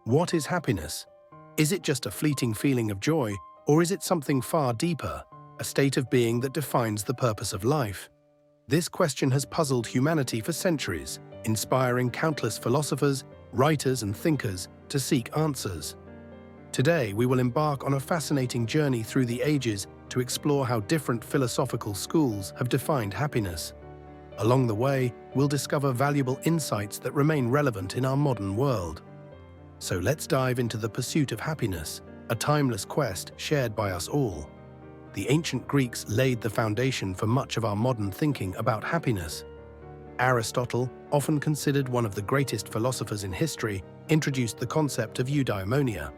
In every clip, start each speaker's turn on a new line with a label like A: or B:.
A: What is happiness? Is it just a fleeting feeling of joy, or is it something far deeper, a state of being that defines the purpose of life? This question has puzzled humanity for centuries, inspiring countless philosophers, writers, and thinkers to seek answers. Today, we will embark on a fascinating journey through the ages to explore how different philosophical schools have defined happiness. Along the way, we'll discover valuable insights that remain relevant in our modern world. So let's dive into the pursuit of happiness, a timeless quest shared by us all. The ancient Greeks laid the foundation for much of our modern thinking about happiness. Aristotle, often considered one of the greatest philosophers in history, introduced the concept of eudaimonia.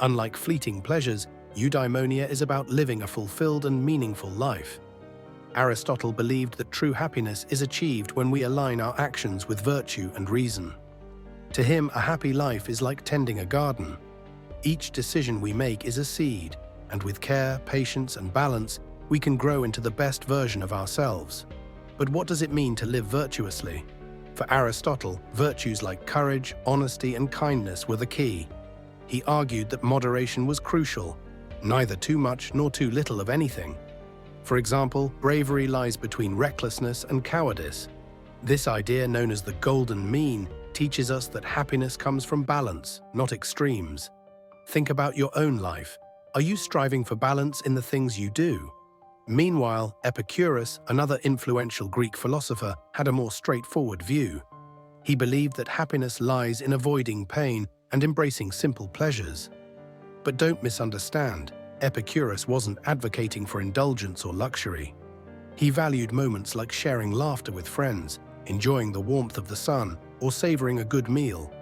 A: Unlike fleeting pleasures, eudaimonia is about living a fulfilled and meaningful life. Aristotle believed that true happiness is achieved when we align our actions with virtue and reason. To him, a happy life is like tending a garden. Each decision we make is a seed, and with care, patience, and balance, we can grow into the best version of ourselves. But what does it mean to live virtuously? For Aristotle, virtues like courage, honesty, and kindness were the key. He argued that moderation was crucial, neither too much nor too little of anything. For example, bravery lies between recklessness and cowardice. This idea, known as the golden mean, teaches us that happiness comes from balance, not extremes. Think about your own life. Are you striving for balance in the things you do? Meanwhile, Epicurus, another influential Greek philosopher, had a more straightforward view. He believed that happiness lies in avoiding pain and embracing simple pleasures. But don't misunderstand, Epicurus wasn't advocating for indulgence or luxury. He valued moments like sharing laughter with friends, enjoying the warmth of the sun, or savoring a good meal.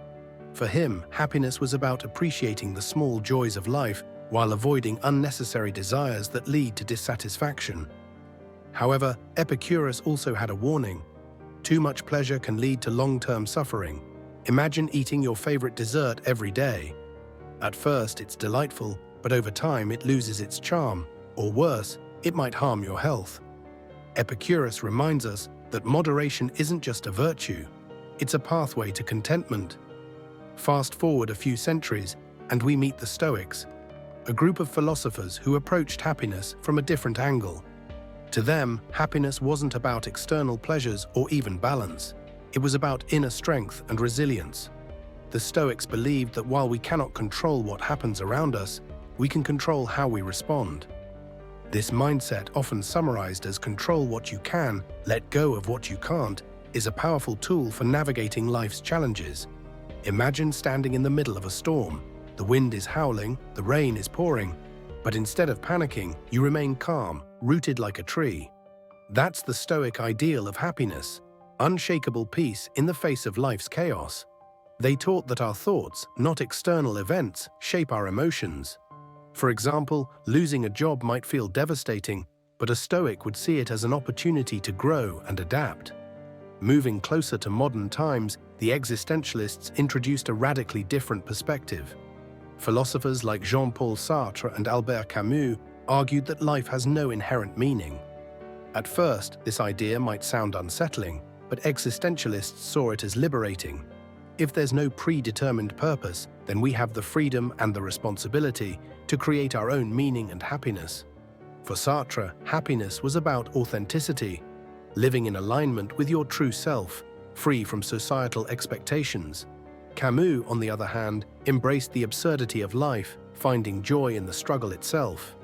A: For him, happiness was about appreciating the small joys of life while avoiding unnecessary desires that lead to dissatisfaction. However, Epicurus also had a warning. Too much pleasure can lead to long-term suffering. Imagine eating your favorite dessert every day. At first, it's delightful, but over time it loses its charm, or worse, it might harm your health. Epicurus reminds us that moderation isn't just a virtue, it's a pathway to contentment. Fast forward a few centuries, and we meet the Stoics, a group of philosophers who approached happiness from a different angle. To them, happiness wasn't about external pleasures or even balance. It was about inner strength and resilience. The Stoics believed that while we cannot control what happens around us, we can control how we respond. This mindset, often summarized as control what you can, let go of what you can't, is a powerful tool for navigating life's challenges. Imagine standing in the middle of a storm. The wind is howling, the rain is pouring, but instead of panicking, you remain calm, rooted like a tree. That's the Stoic ideal of happiness, unshakable peace in the face of life's chaos. They taught that our thoughts, not external events, shape our emotions. For example, losing a job might feel devastating, but a Stoic would see it as an opportunity to grow and adapt. Moving closer to modern times, the existentialists introduced a radically different perspective. Philosophers like Jean-Paul Sartre and Albert Camus argued that life has no inherent meaning. At first, this idea might sound unsettling, but existentialists saw it as liberating. If there's no predetermined purpose, then we have the freedom and the responsibility to create our own meaning and happiness. For Sartre, happiness was about authenticity, living in alignment with your true self, free from societal expectations. Camus, on the other hand, embraced the absurdity of life, finding joy in the struggle itself.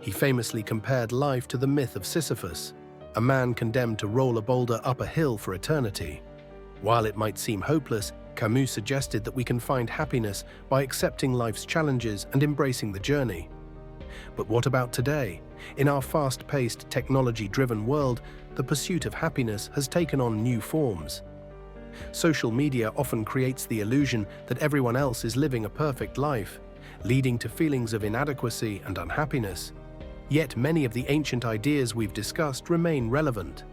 A: He famously compared life to the myth of Sisyphus, a man condemned to roll a boulder up a hill for eternity. While it might seem hopeless, Camus suggested that we can find happiness by accepting life's challenges and embracing the journey. But what about today? In our fast-paced, technology-driven world, the pursuit of happiness has taken on new forms. Social media often creates the illusion that everyone else is living a perfect life, leading to feelings of inadequacy and unhappiness. Yet many of the ancient ideas we've discussed remain relevant.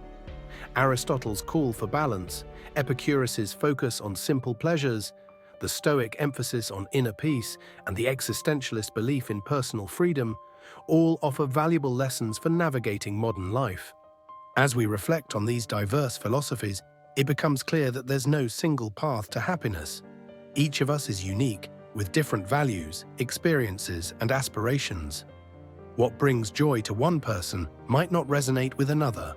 A: Aristotle's call for balance, Epicurus's focus on simple pleasures, the Stoic emphasis on inner peace, and the existentialist belief in personal freedom all offer valuable lessons for navigating modern life. As we reflect on these diverse philosophies, it becomes clear that there's no single path to happiness. Each of us is unique, with different values, experiences, and aspirations. What brings joy to one person might not resonate with another.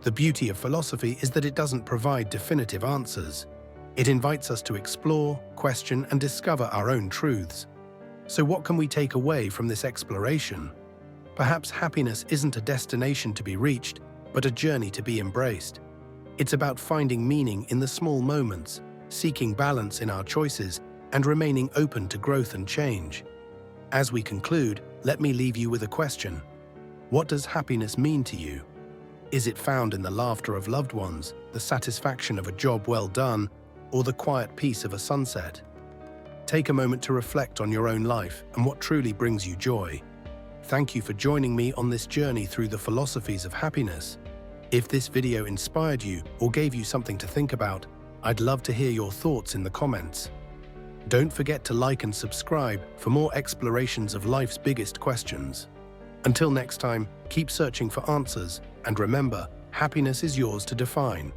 A: The beauty of philosophy is that it doesn't provide definitive answers. It invites us to explore, question, and discover our own truths. So what can we take away from this exploration? Perhaps happiness isn't a destination to be reached, but a journey to be embraced. It's about finding meaning in the small moments, seeking balance in our choices, and remaining open to growth and change. As we conclude, let me leave you with a question. What does happiness mean to you? Is it found in the laughter of loved ones, the satisfaction of a job well done, or the quiet peace of a sunset? Take a moment to reflect on your own life and what truly brings you joy. Thank you for joining me on this journey through the philosophies of happiness. If this video inspired you or gave you something to think about, I'd love to hear your thoughts in the comments. Don't forget to like and subscribe for more explorations of life's biggest questions. Until next time, keep searching for answers, and remember, happiness is yours to define.